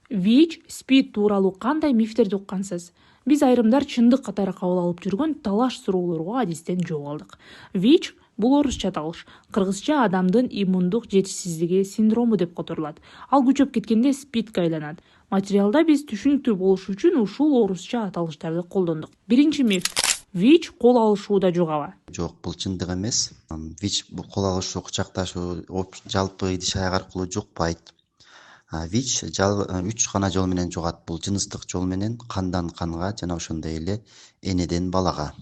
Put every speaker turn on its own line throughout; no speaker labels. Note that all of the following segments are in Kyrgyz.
ВИЧ, СПИД тууралуу кандай мифтерди уккансыз? Биз айрымдар чындык катары кабыл алып жүргөн талаш суроолорго адистен жооп алдык. ВИЧ бул орусча аталыш. Кыргызча адамдын иммундук жетишсиздиги синдрому деп которулат. Ал күчөп кеткенде СПИДке айланат. Материалда биз түшүнүктүү болуш үчүн ушул орусча аталыштарды колдондук. Биринчи миф. ВИЧ кол алышууда жугабы?
Жок, бул чындык эмес. ВИЧ бул кол алышуу, кучакташуу, жалпы идиш аяк аркылуу жукпайт. ВИЧ 3 гана жол менен жугат. Бул жыныстык жол менен, кандан канга жана ошондой эле энеден балага.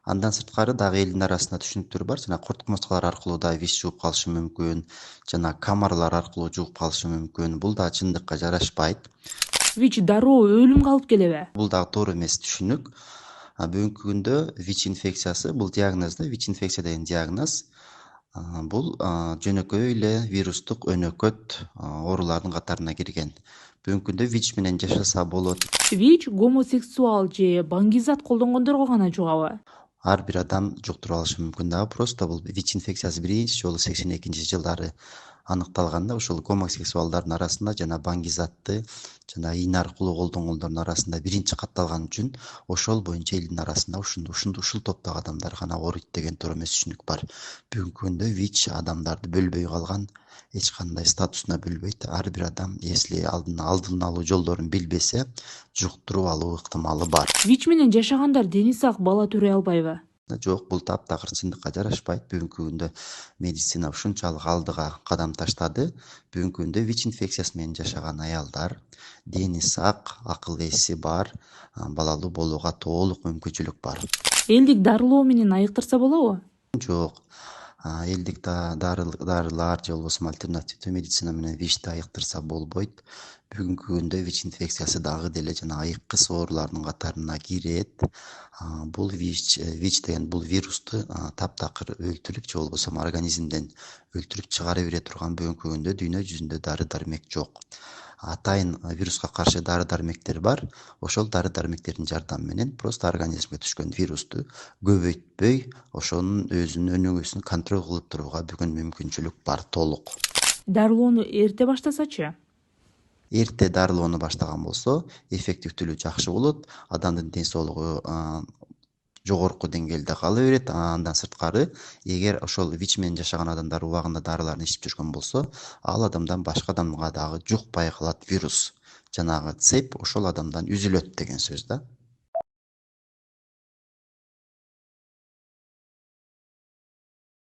Андан сырткары дагы элдин арасында түшүнүктөр бар. Жана курт кумурскалар аркылуу да ВИЧ жугуп калышы мүмкүн, жана камарлар аркылуу жугуп калышы мүмкүн. Бул да чындыкка жарашпайт.
ВИЧ дароо өлүмгө алып келеби?
Бул дагы туура эмес түшүнүк. Бүгүнкү күндө ВИЧ инфекциясы, бул диагноз да, ВИЧ инфекция деген диагноз. Бул жөнөкөй эле вирустук өнөкөт оорулардын катарына кирген. Бүгүнкү күндө ВИЧ менен жашаса болот.
ВИЧ гомосексуал же баңгизат колдонгондорго гана жугабы?
Ар бир адам жуктуруп алышы мүмкүн дагы. Просто бул ВИЧ инфекциясы биринчи жолу 82-жылдары аныкталганда ушул гомосексуалдардын арасында жана баңгизатты жана ийне аркылуу колдонгондордун арасында биринчи катталган үчүн ошол боюнча элдин арасында ушул топтогу адамдар гана ооруйт деген туура эмес түшүнүк бар. Бүгүнкү күндө ВИЧ адамдарды бөлбөй калган, эч кандай статусуна бөлбөйт. Ар бир адам если алдын алуу жолдорун билбесе, жуктуруп алуу ыктымалы бар.
ВИЧ менен жашагандар дени сак бала төрөй албайбы?
Жок, бул таптакыр чындыкка жарашпайт. Бүгүнкү күндө медицина ушунчалык алдыга кадам таштады. Бүгүнкү күндө ВИЧ инфекциясы менен жашаган аялдар дени сак, акыл эси бар, балалуу болууга толук мүмкүнчүлүк бар.
Элдик дарылоо менен айыктырса болобу?
Жок. Элдик дарылар же болбосо альтернативдүү медицина менен ВИЧти айыктырса болбойт. Бүгүнкү күндө ВИЧ инфекциясы дагы деле жана айыккыс оорулардын катарына кирет. Бул ВИЧ деген бул вирусту таптакыр өлтүрүп же болбосо организмден өлтүрүп чыгара бере турган бүгүнкү күндө дүйнө жүзүндө дары дармек жок. Атайын вируска каршы дары дармектер бар. Ошол дары дармектердин жардамы менен просто организмге түшкөн вирусту көбөйтпөй, ошонун өзүнүн өнүгүүсүн контроль кылып турууга бүгүн мүмкүнчүлүк бар толук.
Дарылоону эрте баштасачы?
Эрте дарылоону баштаган болсо, эффективдүүлүгү жакшы болот, адамдын ден соолугу жогорку деңгээлде кала берет. Андан сырткары, эгер ошол ВИЧ менен жашаган адамдар убагында дарыларын ичип жүргөн болсо, ал адамдан башка адамга дагы жукпай калат вирус. Жанагы цепь ошол адамдан үзүлөт деген сөз да.